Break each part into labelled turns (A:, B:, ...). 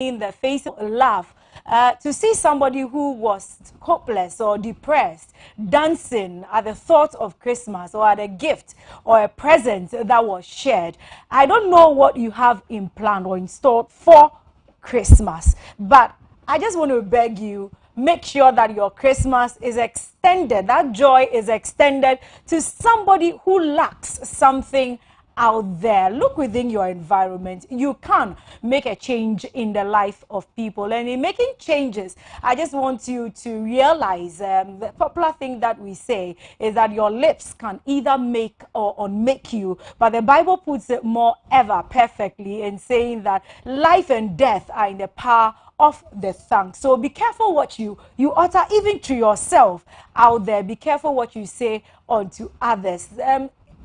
A: in the face of love. To see somebody who was hopeless or depressed dancing at the thought of Christmas or at a gift or a present that was shared. I don't know what you have in plan or in store for Christmas, but I just want to beg you, make sure that your Christmas is extended, that joy is extended to somebody who lacks something out there. Look within your environment. You can make a change in the life of people, and in making changes, I just want you to realize the popular thing that we say is that your lips can either make or unmake you, but the Bible puts it more ever perfectly in saying that life and death are in the power of the tongue. So be careful what you utter, even to yourself out there. Be careful what you say unto others.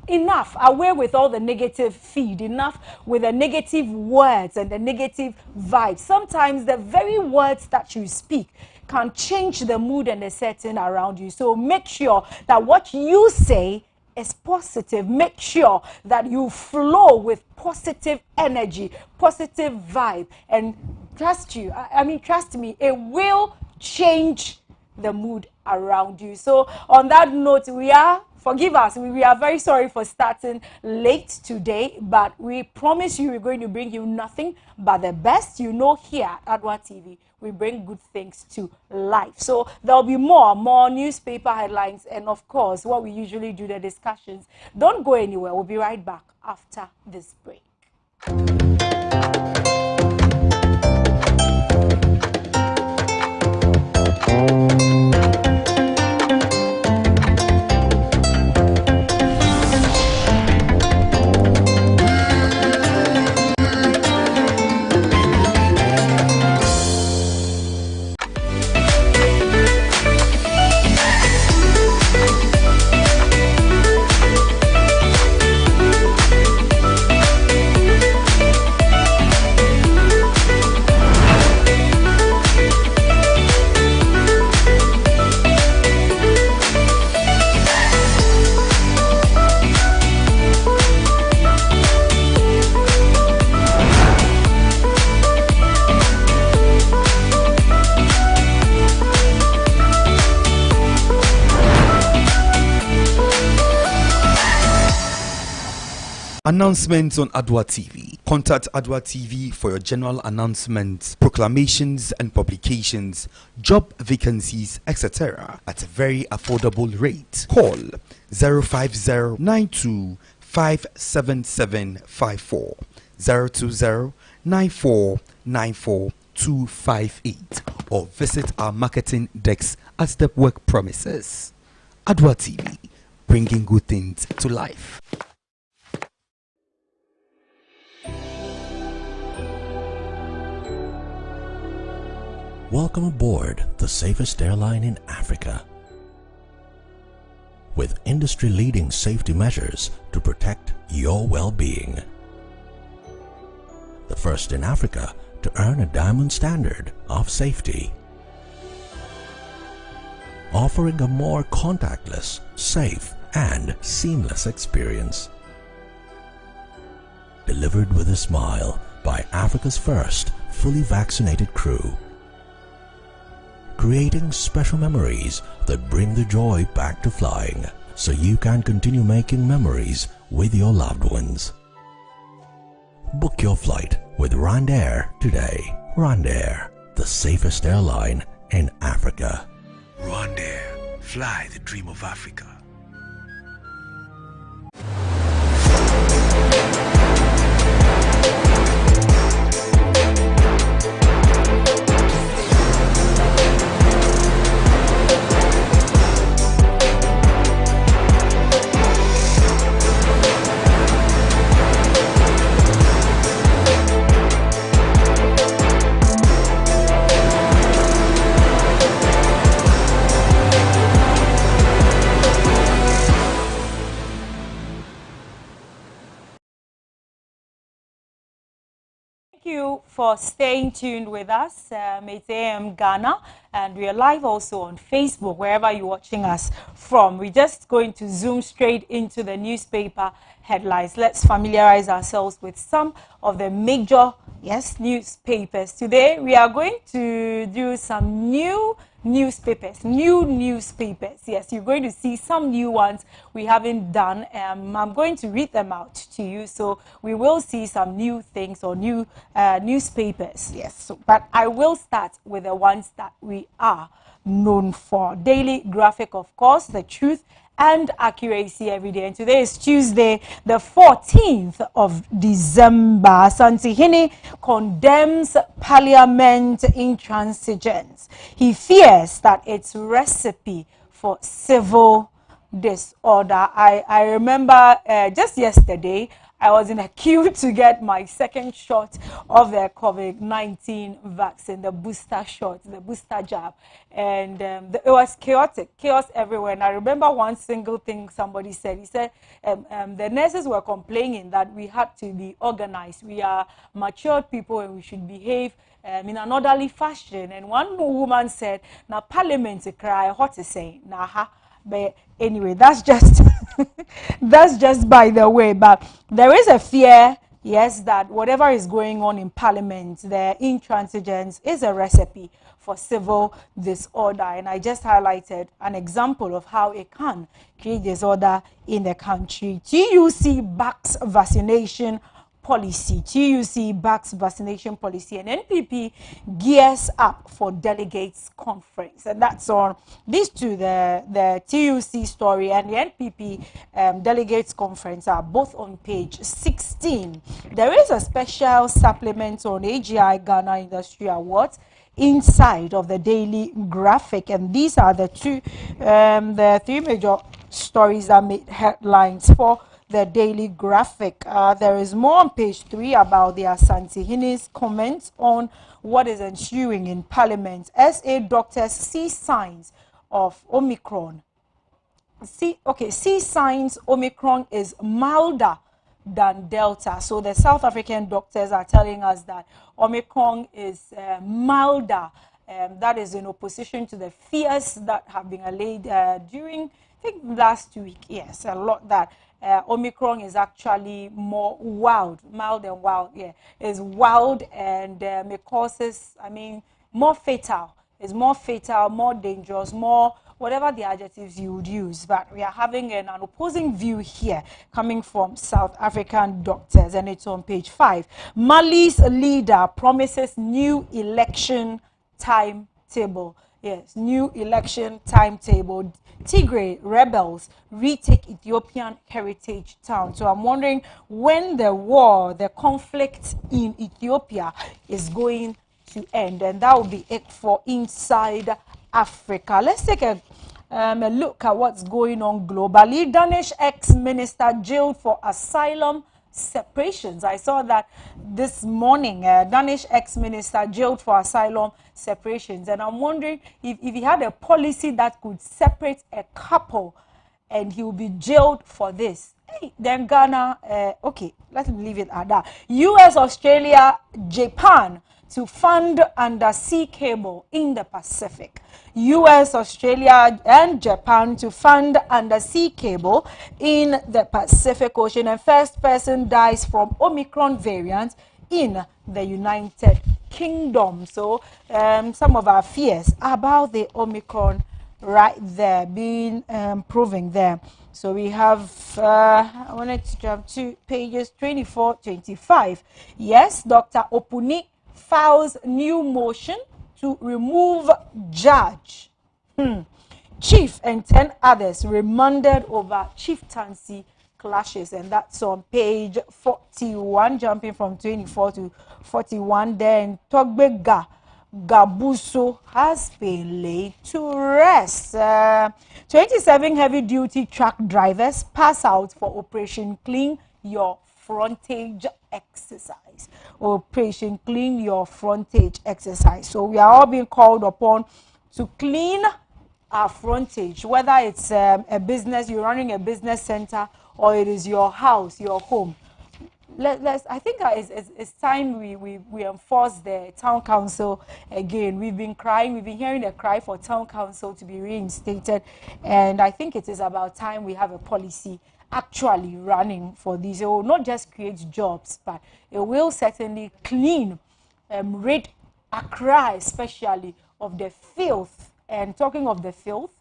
A: Enough, away with all the negative feed, enough with the negative words and the negative vibes. Sometimes the very words that you speak can change the mood and the setting around you. So make sure that what you say is positive. Make sure that you flow with positive energy, positive vibe, and trust me, it will change the mood around you. So on that note, forgive us, we are very sorry for starting late today, but we promise you we're going to bring you nothing but the best. You know, here at Adoatv, we bring good things to life. So there'll be more newspaper headlines, and of course, what we usually do, the discussions. Don't go anywhere. We'll be right back after this break.
B: Announcements on Adoatv. Contact Adoatv for your general announcements, proclamations and publications, job vacancies, etc. at a very affordable rate. Call 050-92-57754, 020-9494-258, or visit our marketing desk at the work premises. Adoatv, bringing good things to life.
C: Welcome aboard the safest airline in Africa. With industry-leading safety measures to protect your well-being. The first in Africa to earn a diamond standard of safety. Offering a more contactless, safe, and seamless experience. Delivered with a smile by Africa's first fully vaccinated crew. Creating special memories that bring the joy back to flying, so you can continue making memories with your loved ones. Book your flight with RwandAir today. RwandAir, the safest airline in Africa.
D: RwandAir, fly the dream of Africa.
A: for staying tuned with us. It's AM Ghana, and we are live also on Facebook, wherever you're watching us from. We're just going to zoom straight into the newspaper headlines. Let's familiarize ourselves with some of the major, newspapers. Today, we are going to do some new newspapers. Yes, you're going to see some new ones we haven't done. I'm going to read them out to you, so we will see some new things or new newspapers. Yes, but I will start with the ones that we are known for. Daily Graphic, of course, the truth and accuracy every day. And today is Tuesday, the 14th of December. Santihini condemns parliament intransigence. He fears that it's recipe for civil disorder. I remember just yesterday, I was in a queue to get my second shot of the COVID-19 vaccine, the booster shot, the booster jab. And it was chaos everywhere. And I remember one single thing somebody said. He said the nurses were complaining that we had to be organized. We are matured people and we should behave in an orderly fashion. And one woman said, "Now Parliament cry, what to say? Nah, but anyway, that's just that's just by the way. But there is a fear, yes, that whatever is going on in Parliament, the intransigence is a recipe for civil disorder. And I just highlighted an example of how it can create disorder in the country. TUC backs vaccination policy. TUC backs vaccination policy, and NPP gears up for delegates conference. And that's on these two, the TUC story and the NPP delegates conference are both on page 16. There is a special supplement on AGI Ghana Industry Awards inside of the Daily Graphic, and these are the three major stories that made headlines for the Daily Graphic. There is more on page 3 about the Asante-Hini's comments on what is ensuing in Parliament. SA doctors see signs of Omicron. See signs Omicron is milder than Delta. So the South African doctors are telling us that Omicron is milder. That is in opposition to the fears that have been allayed during, I think, last week. Yes, a lot that Omicron is actually more mild and wild. Yeah, is wild and it causes, more fatal. It's more fatal, more dangerous, more whatever the adjectives you would use. But we are having an opposing view here coming from South African doctors, and it's on page 5. Mali's leader promises new election timetable. Yes, new election timetable. Tigray rebels retake Ethiopian heritage town. So I'm wondering when the conflict in Ethiopia is going to end. And that will be it for Inside Africa. Let's take a look at what's going on globally. Danish ex-minister jailed for asylum separations. I saw that this morning. Danish ex-minister jailed for asylum separations, and I'm wondering if he had a policy that could separate a couple and he will be jailed for this. Hey, then Ghana, okay, let's leave it at that. US, Australia, Japan to fund undersea cable in the Pacific. US, Australia, and Japan to fund undersea cable in the Pacific Ocean. And first person dies from Omicron variant in the United Kingdom. So some of our fears about the Omicron right there being proven there. So we have, I wanted to jump to pages 24, 25. Yes, Dr. Opuni files new motion to remove judge. Chief and 10 others remanded over chieftaincy clashes, and that's on page 41, jumping from 24 to 41. Then Togbega Gabuso has been laid to rest. 27 heavy-duty truck drivers pass out for Operation Clean Your Frontage exercise. Operation Clean Your Frontage exercise. So we are all being called upon to clean our frontage, whether it's a business, you're running a business center, or it is your house, your home. I think it's time we enforce the town council again. We've been crying, we've been hearing a cry for town council to be reinstated, and I think it is about time we have a policy actually running for these. It will not just create jobs, but it will certainly clean, rid Accra especially of the filth. And talking of the filth,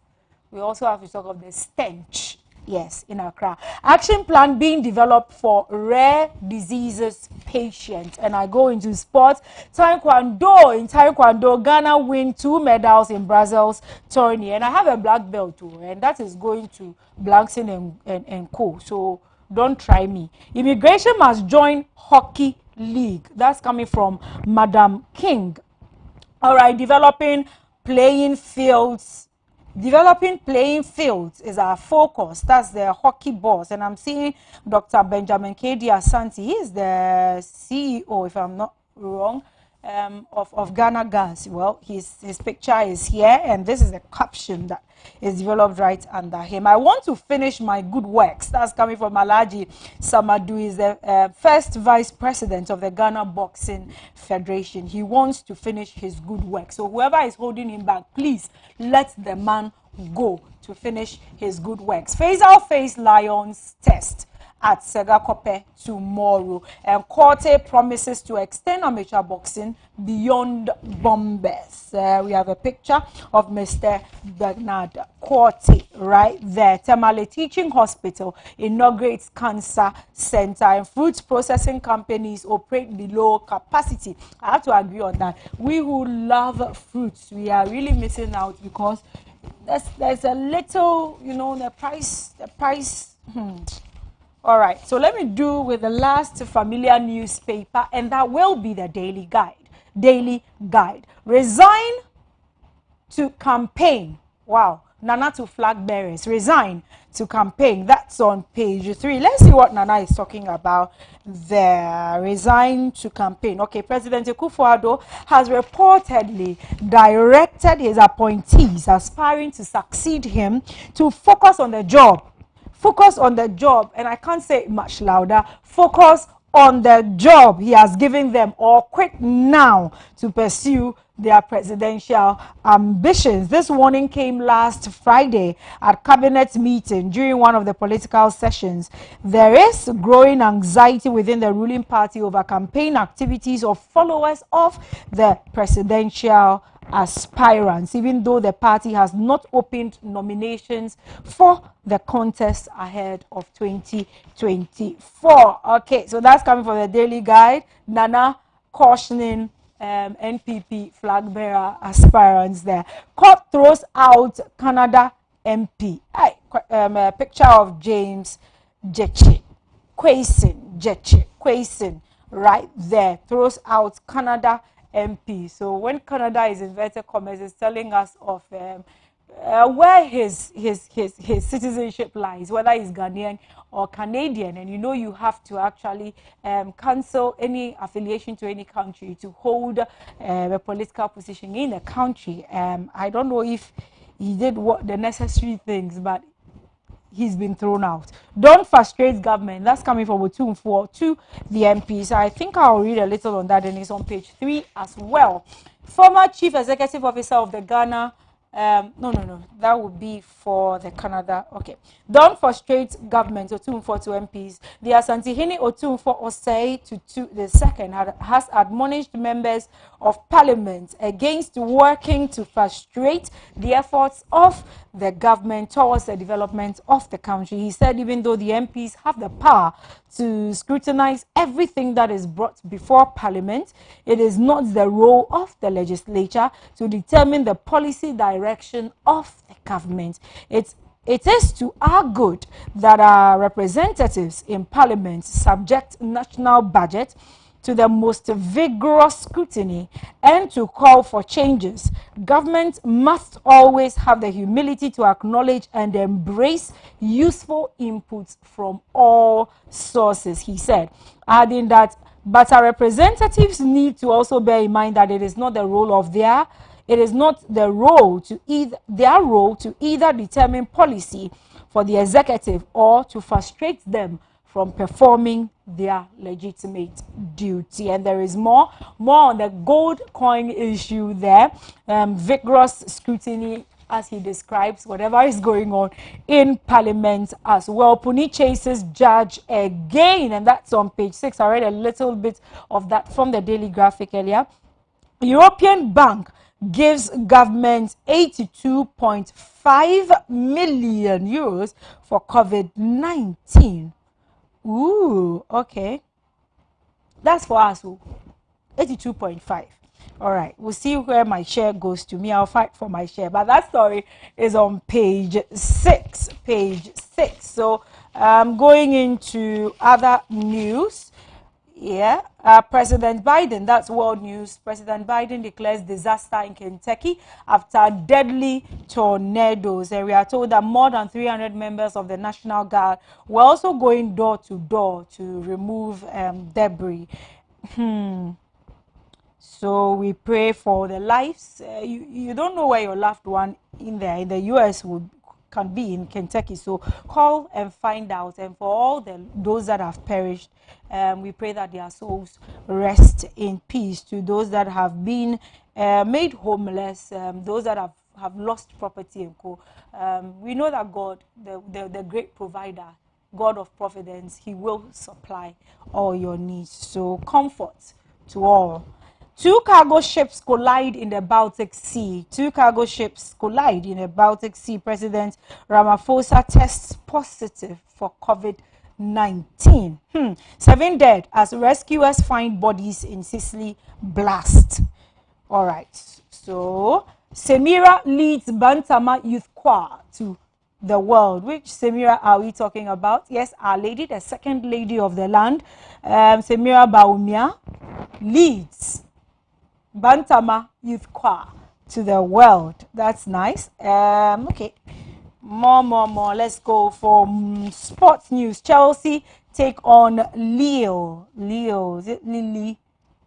A: we also have to talk of the stench. Yes, in Accra. Action plan being developed for rare diseases patients. And I go into sports. Taekwondo. In Taekwondo, Ghana win 2 medals in Brazil's tourney. And I have a black belt too. And that is going to Blankson and Co. So don't try me. Immigration must join hockey league. That's coming from Madam King. All right, developing playing fields is our focus. That's the hockey boss. And I'm seeing Dr. Benjamin K.D. Asante. He is the CEO, if I'm not wrong, of Ghana Gas. Well, his picture is here, and this is the caption that is developed right under him. I want to finish my good works. That's coming from Alaji Samadu. Is the first vice president of the Ghana Boxing Federation. He wants to finish his good work. So whoever is holding him back, please let the man go to finish his good works. Faisal face Lions test at Segakope tomorrow. And Korte promises to extend amateur boxing beyond Bombers. We have a picture of Mr. Bernard Korte right there. Tamale Teaching Hospital inaugurates cancer center, and fruit processing companies operate below capacity. I have to agree on that. We who love fruits, we are really missing out because there's a little, the price. All right, so let me do with the last familiar newspaper, and that will be the Daily Guide. Daily Guide. Resign to campaign. Wow. Nana to flag bearers. Resign to campaign. That's on page 3. Let's see what Nana is talking about there. Resign to campaign. Okay, President Akufo-Addo has reportedly directed his appointees aspiring to succeed him to focus on the job. Focus on the job, and I can't say it much louder. Focus on the job he has given them, or quit now to pursue their presidential ambitions. This warning came last Friday at cabinet meeting during one of the political sessions. There is growing anxiety within the ruling party over campaign activities of followers of the presidential aspirants, even though the party has not opened nominations for the contest ahead of 2024. Okay, so that's coming from the Daily Guide. Nana cautioning NPP flag bearer aspirants there. Court throws out Canada MP. A picture of James Kwesen right there, throws out Canada MP. So when Canada is inverted commas, it's telling us of where his citizenship lies, whether he's Ghanaian or Canadian. And you have to actually cancel any affiliation to any country to hold a political position in a country. I don't know if he did what the necessary things, but he's been thrown out. Don't frustrate government. That's coming from Otumfuo to the MPs. I think I'll read a little on that, and it's on page 3 as well. Former Chief Executive Officer of the Ghana no, that would be for the Canada. Okay, don't frustrate government. Otumfuo to MPs. The Asantehene Otumfuo Osei to the second has admonished members of parliament against working to frustrate the efforts of the government towards the development of the country. He said even though the MPs have the power to scrutinize everything that is brought before parliament, it is not the role of the legislature to determine the policy direction of the government. It is to our good that our representatives in parliament subject national budget to the most vigorous scrutiny and to call for changes. Government must always have the humility to acknowledge and embrace useful inputs from all sources, he said, adding that, but our representatives need to also bear in mind that it is not the role of their role to either determine policy for the executive or to frustrate them from performing their legitimate duty. And there is more on the gold coin issue there. Vigorous scrutiny, as he describes whatever is going on in Parliament as well. Puni chases judge again, and that's on page 6. I read a little bit of that from the Daily Graphic earlier. European Bank gives government 82.5 million euros for COVID-19. Ooh, okay. That's for us. 82.5. All right, we'll see where my share goes to. Me, I'll fight for my share. But that story is on page 6. Page 6. So, going into other news. Yeah, President Biden, that's world news. President Biden declares disaster in Kentucky after deadly tornadoes. And we are told that more than 300 members of the National Guard were also going door to door to remove debris. So we pray for the lives. You don't know where your loved one in the U.S. can be in Kentucky. So call and find out. And for all those that have perished, we pray that their souls rest in peace. To those that have been made homeless, those that have lost property and co. We know that God, the great provider, God of providence, he will supply all your needs. So comfort to all. 2 cargo ships collide in the Baltic Sea. 2 cargo ships collide in the Baltic Sea. President Ramaphosa tests positive for COVID-19. 7 dead as rescuers find bodies in Sicily blast. All right. So, Semira leads Bantama Youth Choir to the world. Which Semira are we talking about? Yes, Our Lady, the second lady of the land, Semira Baumia, leads Bantama Youth Choir to the world. That's nice. Okay. More. Let's go for sports news. Chelsea take on Lille. Is it Lille?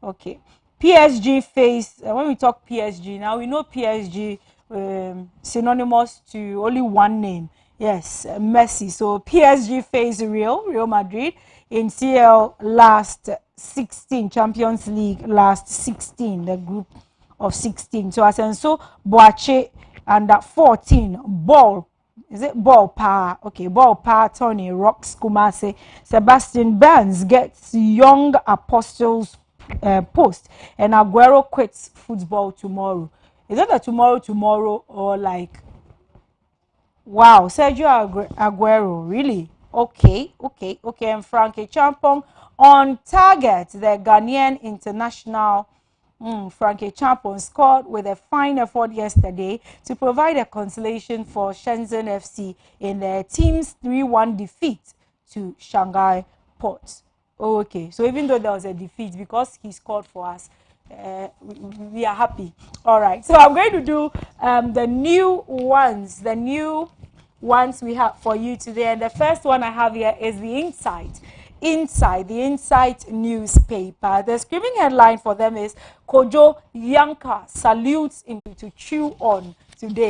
A: Okay. PSG face, when we talk PSG, now we know PSG synonymous to only one name. Yes, Messi. So PSG face Real Madrid in CL last 16, Champions League last 16, the group of 16. So Asenso Boache under 14, ball. Is it ball power? Okay, ball power. Tony rocks Kumase. Sebastian Burns gets young apostles post, and Aguero quits football tomorrow. Is it a tomorrow or like, wow, Sergio Aguero, really? Okay. And Frankie Champong on target. The Ghanaian international Frankie Champong scored with a fine effort yesterday to provide a consolation for Shenzhen FC in their team's 3-1 defeat to Shanghai Ports. Okay, so even though there was a defeat, because he scored for us, we are happy. All right, so I'm going to do the new ones we have for you today. And the first one I have here is the Insight newspaper. The screaming headline for them is Kojo Yanka salutes into to chew on today.